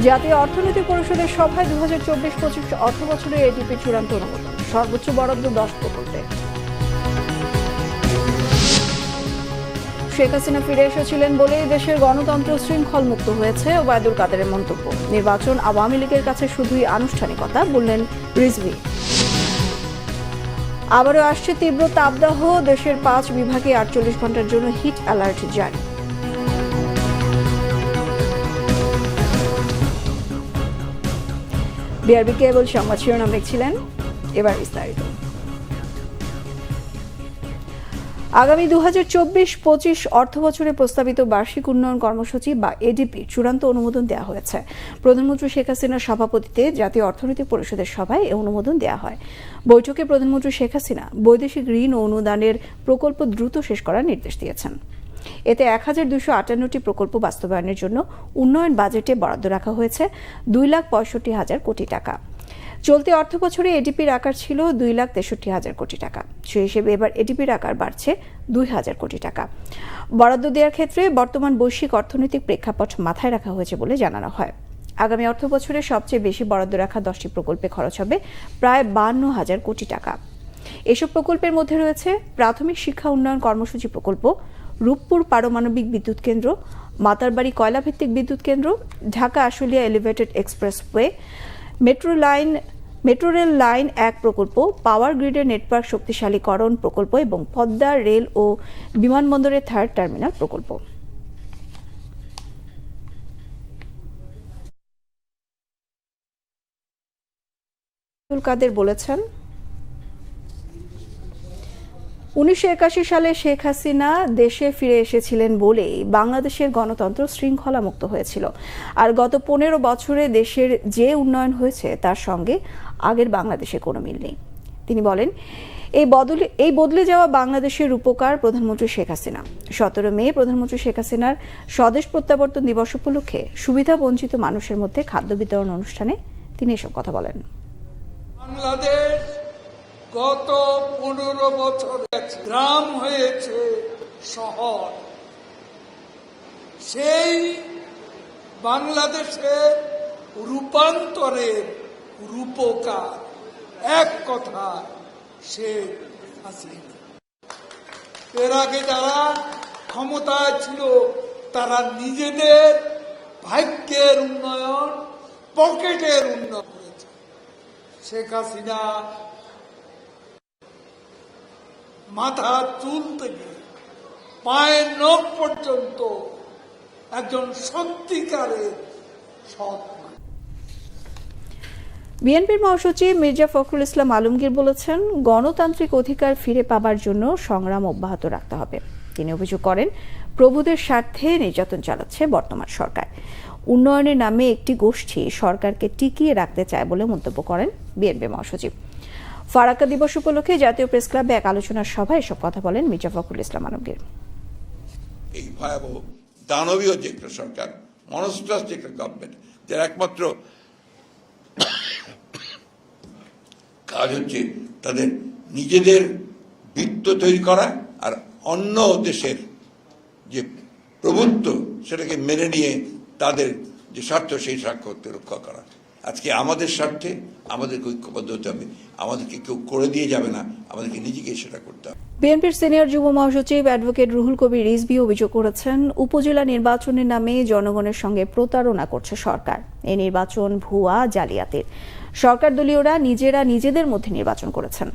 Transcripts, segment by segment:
জাতীয় অর্থনীতি পরিষদের সভায় 2024-25 অর্থ বছরের এডিপি চূড়ান্ত অনুমোদন, সর্বোচ্চ বরাদ্দ 10 প্রকল্পে। শেখ হাসিনা ফিরে এসেছিলেন বলে দেশের গণতন্ত্র শৃঙ্খল মুক্ত হয়েছে ওবায়দুল কাদেরের মন্তব্য। নির্বাচন আওয়ামী লীগের কাছে শুধুই আনুষ্ঠানিকতা, বললেন রিজভী। আবারও আসছে তীব্র তাপদাহ, দেশের 5 বিভাগে 48 ঘন্টার জন্য হিট অ্যালার্ট জারি। বিআরবি কেবল সংবাদ শিরোনাম দেখছিলেন, এবার বিস্তারিত। আগামী 2024-25 অর্থ বছরে প্রস্তাবিত বার্ষিক উন্নয়ন কর্মসূচি বা এডিপি চূড়ান্ত অনুমোদন দেওয়া হয়েছে। প্রধানমন্ত্রী শেখ হাসিনার সভাপতিত্বে জাতীয় অর্থনীতি পরিষদের সভায় এই অনুমোদন দেওয়া হয়। বৈঠকে প্রধানমন্ত্রী শেখ হাসিনা বৈদেশিক ঋণ ও অনুদানের প্রকল্প দ্রুত শেষ করার নির্দেশ দিয়েছেন। এতে 1258টি প্রকল্প বাস্তবায়নের জন্য উন্নয়ন বাজেটে বরাদ্দ রাখা হয়েছে 2,65,000 কোটি টাকা। চলতি অর্থ বছরে এডিপির আকার ছিল 2,63,000 কোটি টাকা। সেই হিসেবে এবার এডিপির আকার বাড়ছে 2,000 কোটি টাকা। বরাদ্দ দেওয়ার ক্ষেত্রে বর্তমান বৈশ্বিক অর্থনৈতিক প্রেক্ষাপট মাথায় রাখা হয়েছে বলে জানানো হয়। আগামী অর্থ বছরে সবচেয়ে বেশি বরাদ্দ রাখা 10টি প্রকল্পে খরচ হবে প্রায় 52,000 কোটি টাকা। এসব প্রকল্পের মধ্যে রয়েছে প্রাথমিক শিক্ষা উন্নয়ন কর্মসূচি প্রকল্প, রূপপুর পারমাণবিক বিদ্যুৎ কেন্দ্র, মাতারবাড়ি কয়লাভিত্তিক বিদ্যুৎ কেন্দ্র, Dhaka Ashulia elevated expressway, metro rail line 1 প্রকল্প, পাওয়ার গ্রিডের নেটওয়ার্ক শক্তিশালীকরণ প্রকল্প এবং পদ্মা রেল ও বিমানবন্দরের 3rd টার্মিনাল প্রকল্প। কাদের বলেছেন, 1981 সালে শেখ হাসিনা দেশে ফিরে এসেছিলেন বলেই বাংলাদেশের গণতন্ত্র শৃঙ্খলা মুক্ত হয়েছিল। আর গত 15 বছরে দেশের যে উন্নয়ন হয়েছে তার সঙ্গে আগের বাংলাদেশে কোনো মিল নেই। তিনি বলেন, এই বদলে যাওয়া বাংলাদেশের রূপকার প্রধানমন্ত্রী শেখ হাসিনা। 17 মে প্রধানমন্ত্রী শেখ হাসিনার স্বদেশ প্রত্যাবর্তন দিবস উপলক্ষে সুবিধা বঞ্চিত মানুষের মধ্যে খাদ্য বিতরণ অনুষ্ঠানে তিনি এসব কথা বলেন। বাংলাদেশ গত 15 বছরে গ্রাম হয়েছে শহর। সেই বাংলাদেশের রূপান্তরের রূপকার এক কথা শেখ হাসিনা। এর আগে যারা ক্ষমতায় ছিল তারা নিজেদের ভাগ্যের উন্নয়ন, পকেটের উন্নয়ন করেছে। শেখ হাসিনা মাথা চুল থেকে পায়ের নখ পর্যন্ত একজন সত্যিকারের সৎ। বিএনপির মহাসচিব মির্জা ফখরুল ইসলাম আলমগীর বলেছেন, গণতান্ত্রিক অধিকার ফিরে পাবার জন্য সংগ্রাম অব্যাহত রাখতে হবে। তিনি অভিযোগ করেন, প্রভুদের স্বার্থে নির্যাতন চালাচ্ছে বর্তমান সরকার। উন্নয়নের নামে একটি গোষ্ঠী সরকারকে টিকিয়ে রাখতে চায় বলে মন্তব্য করেন বিএনপি মহাসচিব। ফারাক্কা দিবস উপলক্ষে জাতীয় প্রেস ক্লাবে এক আলোচনার সভায় এসব কথা বলেন মির্জা ফখরুল ইসলাম আলমগীর। এই ভয়াবহ দানবীয় যে একটা সরকার, মনস্টাস যে একটা গভর্নমেন্ট, যার একমাত্র কাজ হচ্ছে তাদের নিজেদের বৃত্ত তৈরি করা আর অন্য দেশের যে প্রভুত্ব সেটাকে মেনে নিয়ে তাদের যে স্বার্থ সেই স্বার্থকে রক্ষা করা। আজকে আমাদের স্বার্থে আমাদেরকে ঐক্যবদ্ধ হতে হবে, আমাদেরকে কেউ করে দিয়ে যাবে না, আমাদেরকে নিজেকে সেটা করতে হবে। বিএনপির সিনিয়র যুব মহাসচিব অ্যাডভোকেট রুহুল কবির রিজভী অভিযোগ করেছেন, উপজেলা নির্বাচনের নামে জনগণের সঙ্গে প্রতারণা করছে সরকার। এই নির্বাচন ভুয়া, জালিয়াতির। সরকার দলীয়রা নিজেরা নিজেদের মধ্যে নির্বাচন করেছেন।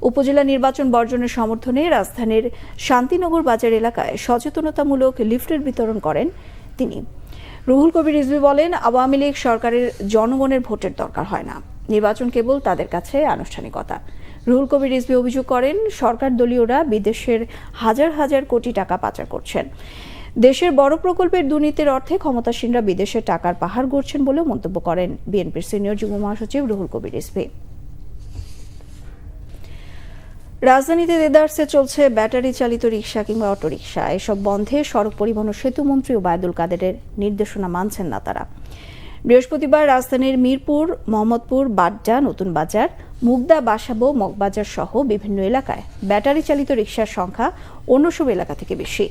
উপজেলা নির্বাচন বর্জনের সমর্থনে রাজধানীর শান্তিনগর বাজার এলাকায় সচেতনতামূলক লিফলেট বিতরণ করেন তিনি। রুহুল কবির রিজভী বলেন, আওয়ামী লীগ সরকারের জনগণের ভোটের দরকার হয় না, নির্বাচন কেবল তাদের কাছে আনুষ্ঠানিকতা। রুহুল কবির রিজভী অভিযোগ করেন, সরকার দলীয়রা বিদেশের হাজার হাজার কোটি টাকা পাচার করছেন। দেশের বড় প্রকল্পের দুর্নীতির অর্থে ক্ষমতাসীনরা বিদেশে টাকার পাহাড় গড়ছেন বলেও মন্তব্য করেন বিএনপির সিনিয়র যুব মহাসচিব রুহুল কবির রিজভী। রাজধানীতে দেদারসে চলছে ব্যাটারি চালিত রিকশা কিংবা অটোরিকশা। এসব বন্ধে সড়ক পরিবহন ও সেতুমন্ত্রী ওবায়দুল কাদেরের নির্দেশনা মানছেন না তারা। বৃহস্পতিবার রাজধানীর মিরপুর, মোহাম্মদপুর, বাড্ডা, নতুন বাজার, মুগদা, বাসাবো, মগবাজার সহ বিভিন্ন এলাকায় ব্যাটারি চালিত রিকশার সংখ্যা অন্য সব এলাকা থেকে বেশি।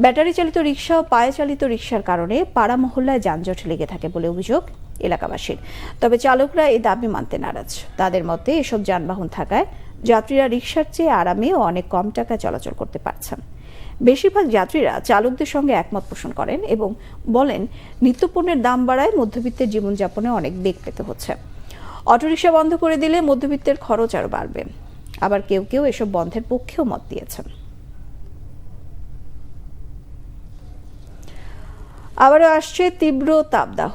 ব্যাটারি চালিত রিকশা ও পায়ে চালিত রিকশার কারণে পাড়া মহল্লায় যানজট লেগে থাকে বলে অভিযোগ এলাকাবাসীর। তবে চালকরা এই দাবি মানতে নারাজ। তাদের মতে এসব যানবাহন থাকায় যাত্রীরা রিকশার চেয়ে আরামে ও অনেক কম টাকায় চলাচল করতে পারছেন। বেশিরভাগ যাত্রীরা চালকদের সঙ্গে একমত পোষণ করেন এবং বলেন নিত্যপণ্যের দাম বাড়ায় মধ্যবিত্তের জীবনযাপনে অনেক বেগ পেতে হচ্ছে। অটোরিকশা বন্ধ করে দিলে মধ্যবিত্তের খরচ আরও বাড়বে। আবার কেউ কেউ এসব বন্ধের পক্ষেও মত দিয়েছেন। আবারও আসছে তীব্র তাপদাহ।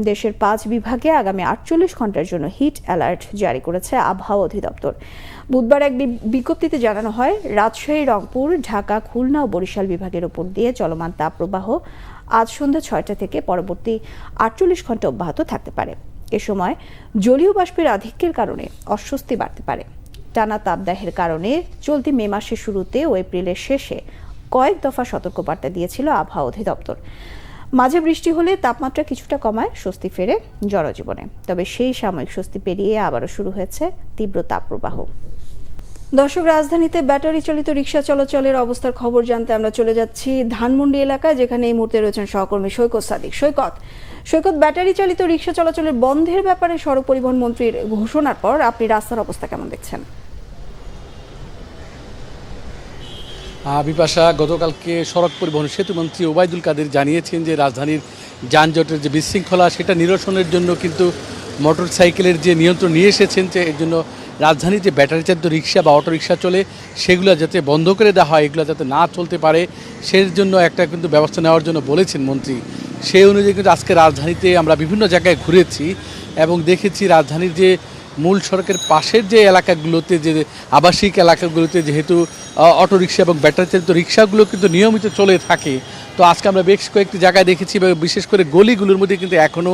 দেশের 5 বিভাগে আগামী 48 ঘন্টার জন্য হিট অ্যালার্ট জারি করেছে আবহাওয়া অধিদপ্তর। বুধবার এক বিজ্ঞপ্তিতে জানানো হয়, রাজশাহী, রংপুর, ঢাকা, খুলনা ও বরিশাল বিভাগের উপর দিয়ে চলমান তাপপ্রবাহ আজ সন্ধ্যা 6টা থেকে পরবর্তী 48 ঘন্টা অব্যাহত থাকতে পারে। এ সময় জলীয় বাষ্পের আধিক্যের কারণে অস্বস্তি বাড়তে পারে। টানা তাপদাহের কারণে চলতি মে মাসের শুরুতে ও এপ্রিলের শেষে কয়েক দফা সতর্কবার্তা দিয়েছিল আবহাওয়া অধিদপ্তর। মাঝে বৃষ্টি হলে তাপমাত্রা কিছুটা কমায়, স্বস্তি ফেরে জনজীবনে। তবে সেই সাময়িক স্বস্তি পেরিয়ে আবারও শুরু হয়েছে তীব্র তাপপ্রবাহ। দর্শক, রাজধানীতে ব্যাটারি চালিত রিকশা চলাচলের অবস্থার খবর জানতে আমরা চলে যাচ্ছি ধানমন্ডি এলাকায়, যেখানে এই মুহূর্তে রয়েছেন সহকর্মী সৈকত সাদিক। সৈকত, ব্যাটারি চালিত রিকশা চলাচলের বন্ধের ব্যাপারে সড়ক পরিবহন মন্ত্রীর ঘোষণার পর আপনি রাস্তার অবস্থা কেমন দেখছেন? বিপাশা, গতকালকে সড়ক পরিবহন সেতুমন্ত্রী ওবায়দুল কাদের জানিয়েছেন যে রাজধানীর যানজটের যে বিশৃঙ্খলা সেটা নিরসনের জন্য কিন্তু মোটর সাইকেলের যে নিয়ন্ত্রণ নিয়ে এসেছেন, যে এর জন্য রাজধানীর যে ব্যাটারি চালিত রিকশা বা অটোরিকশা চলে সেগুলো যাতে বন্ধ করে দেওয়া হয়, এগুলো যাতে না চলতে পারে সেই জন্য একটা কিন্তু ব্যবস্থা নেওয়ার জন্য বলেছেন মন্ত্রী। সেই অনুযায়ী কিন্তু আজকে রাজধানীতে আমরা বিভিন্ন জায়গায় ঘুরেছি এবং দেখেছি রাজধানীর যে মূল সড়কের পাশের যে এলাকাগুলোতে, যে আবাসিক এলাকাগুলোতে যেহেতু অটোরিকশা এবং ব্যাটারি চালিত রিকশাগুলো কিন্তু নিয়মিত চলে থাকে। তো আজকে আমরা বেশ কয়েকটি জায়গায় দেখেছি, বিশেষ করে গলিগুলোর মধ্যে কিন্তু এখনও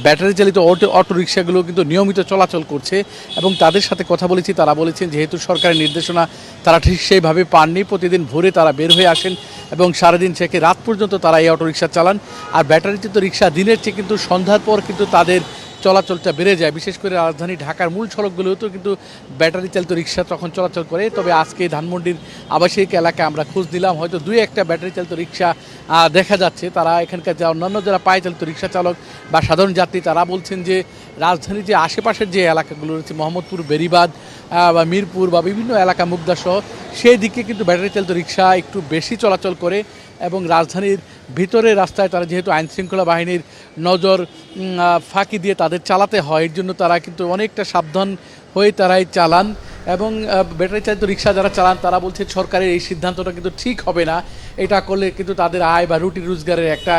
ব্যাটারি চালিত অটোরিকশাগুলো কিন্তু নিয়মিত চলাচল করছে এবং তাদের সাথে কথা বলেছি। তারা বলেছেন যেহেতু সরকারের নির্দেশনা তারা ঠিক সেইভাবে পাননি, প্রতিদিন ভোরে তারা বের হয়ে আসেন এবং সারাদিন থেকে রাত পর্যন্ত তারা এই অটোরিকশা চালান। আর ব্যাটারি চালিত রিকশা দিনের চেয়ে কিন্তু সন্ধ্যার পর কিন্তু তাদের চলাচলটা বেড়ে যায়। বিশেষ করে রাজধানী ঢাকার মূল সড়কগুলোতেও কিন্তু ব্যাটারি চালিত রিকশা তখন চলাচল করে। তবে আজকে ধানমন্ডির আবাসিক এলাকায় আমরা খোঁজ দিলাম, হয়তো 2-1টা ব্যাটারি চালিত রিকশা দেখা যাচ্ছে। তারা এখানকার যে অন্যান্য যারা পায়ে চালিত রিকশা চালক বা সাধারণ যাত্রী তারা বলছেন যে রাজধানীর যে আশেপাশের যে এলাকাগুলো রয়েছে, মোহাম্মদপুর, বেরিবাদ বা মিরপুর বা বিভিন্ন এলাকা, মুগদাসহ সেই দিকে কিন্তু ব্যাটারি চালিত রিকশা একটু বেশি চলাচল করে এবং রাজধানীর ভিতরের রাস্তায় তারা যেহেতু আইনশৃঙ্খলা বাহিনীর নজর ফাঁকি দিয়ে তাদের চালাতে হয়, এর জন্য তারা কিন্তু অনেকটা সাবধান হয়ে তারাই চালান। এবং ব্যাটারি চালিত রিকশা যারা চালান তারা বলছে সরকারের এই সিদ্ধান্তটা কিন্তু ঠিক হবে না, এটা করলে কিন্তু তাদের আয় বা রুটি রোজগারের একটা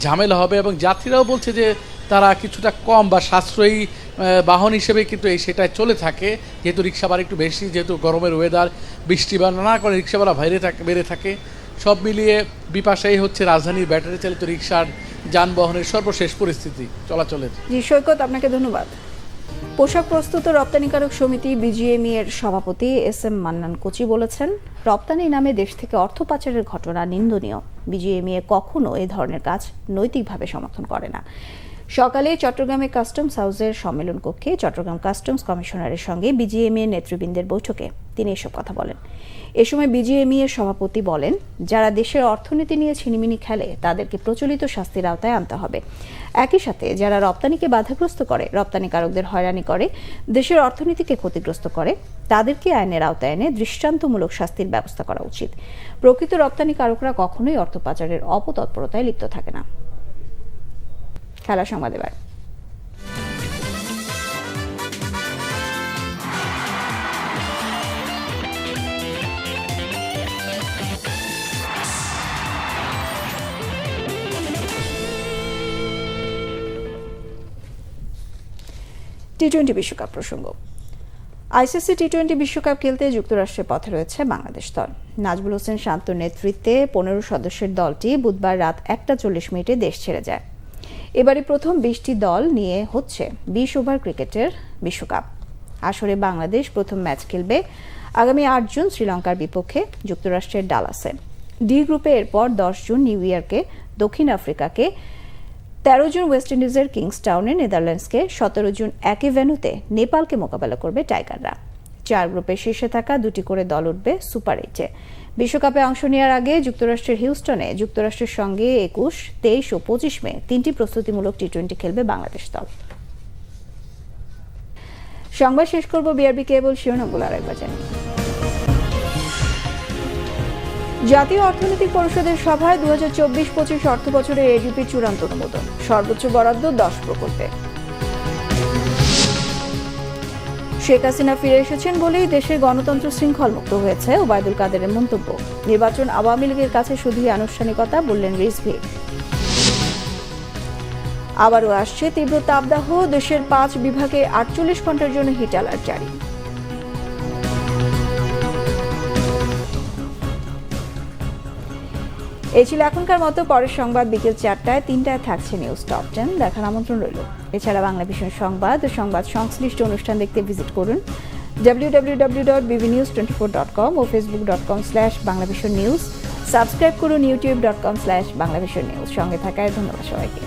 ঝামেলা হবে। এবং যাত্রীরাও বলছে যে তারা কিছুটা কম বা সাশ্রয়ী বাহন হিসেবে কিন্তু সেটাই চলে থাকে, যেহেতু রিকশা ভাড়া একটু বেশি, যেহেতু গরমের ওয়েদার, বৃষ্টি বা নানা করে রিকশা ভাড়া বেড়ে থাকে। সব মিলিয়ে বিপাশাই হচ্ছে রাজধানীর ব্যাটারি চালিত রিকশার যানবাহনের সর্বশেষ পরিস্থিতি চলাচলের। জি সৈকত, আপনাকে ধন্যবাদ। পোশাক প্রস্তুত ও রপ্তানিকারক সমিতি বিজিএমই এর সভাপতি SM মান্নান কোচি বলেছেন, রপ্তানি নামে দেশ থেকে অর্থ পাচারের ঘটনা নিন্দনীয়। বিজিএমই কখনো এই ধরনের কাজ নৈতিকভাবে সমর্থন করে না। সকালে চট্টগ্রামে কাস্টমস হাউসের সম্মেলন কক্ষে চট্টগ্রাম কাস্টমস কমিশনারের সঙ্গে বিজিএমই নেতৃবৃন্দের বৈঠকে তিনি এসব কথা বলেন। এ সময় বিজিএমই এর সভাপতি বলেন, যারা দেশের অর্থনীতি নিয়ে ছিনিমিনি খেলে তাদেরকে প্রচলিত শাস্তির আওতায় আনতে হবে। একই সাথে যারা রপ্তানিকে বাধাগ্রস্ত করে, রপ্তানিকারকদের হয়রানি করে, দেশের অর্থনীতিকে ক্ষতিগ্রস্ত করে, তাদেরকে আইনের আওতায় এনে দৃষ্টান্তমূলক শাস্তির ব্যবস্থা করা উচিত। প্রকৃত রপ্তানিকারকরা কখনোই অর্থ পাচারের অপতৎপরতায় লিপ্ত থাকে না। খেলা সংবাদ এবার। টি-20 বিশ্বকাপ প্রসঙ্গ। আইসিসি টি-20 বিশ্বকাপ খেলতে যুক্তরাষ্ট্রের পথে রয়েছে বাংলাদেশ দল। নাজমুল হোসেন শান্তর নেতৃত্বে 15 সদস্যের দলটি বুধবার রাত 1:40 দেশ ছেড়ে যায়। এবারে প্রথম 20টি দল নিয়ে হচ্ছে 20 ওভার ক্রিকেটের বিশ্বকাপ। আসরে বাংলাদেশ প্রথম ম্যাচ খেলবে আগামী 8 জুন শ্রীলঙ্কার বিপক্ষে যুক্তরাষ্ট্রের ডালাসে। ডি গ্রুপে এরপর 10 জুন নিউ ইয়র্কে দক্ষিণ আফ্রিকাকে, 13 জুন ওয়েস্ট ইন্ডিজের কিংসটাউনে নেদারল্যান্ডসকে, 17 জুন একই ভেন্যুতে নেপালকে মোকাবেলা করবে টাইগাররা। 4 গ্রুপের শীর্ষে থাকা 2টি করে দল উঠবে সুপার 8-এ। বিশ্বকাপে অংশ নেওয়ার আগে যুক্তরাষ্ট্রের হিউস্টনে যুক্তরাষ্ট্রের সঙ্গে 21, 23 ও 25 মে 3টি প্রস্তুতিমূলক টি-20 খেলবে বাংলাদেশ দল। সংবাদ শেষ করব বিআরবি কেবল শিরোনামগুলো আরেকবার জানিয়ে। জাতীয় অর্থনৈতিক পরিষদের সভায় 2024-25 অর্থ বছরের এডিপি চূড়ান্ত অনুমোদন, সর্বোচ্চ বরাদ্দ 10 প্রকল্পে। শেখ হাসিনা ফিরে এসেছেন বলেই দেশের গণতন্ত্র শৃঙ্খলমুক্ত হয়েছে ওবায়দুল কাদেরের মন্তব্য। নির্বাচন আওয়ামী লীগের কাছে শুধুই আনুষ্ঠানিকতা, বললেন রিজভী। আবারও আসছে তীব্র তাপদাহ, দেশের 5 বিভাগে 48 ঘন্টার জন্য হিট অ্যালার্ট জারি। এই ছিল এখনকার মতো। পরের সংবাদ বিকেল 4টায়, 3টায় থাকছে নিউজ টপ 10 দেখার আমন্ত্রণ রইল। এছাড়া বাংলা ভিশন সংবাদ ও সংবাদ সংশ্লিষ্ট অনুষ্ঠান দেখতে ভিজিট করুন www.bbnews24.com ও facebook.com/banglavisionnews। সাবস্ক্রাইব করুন youtube.com/banglavisionnews। সঙ্গে থাকায় ধন্যবাদ সবাইকে।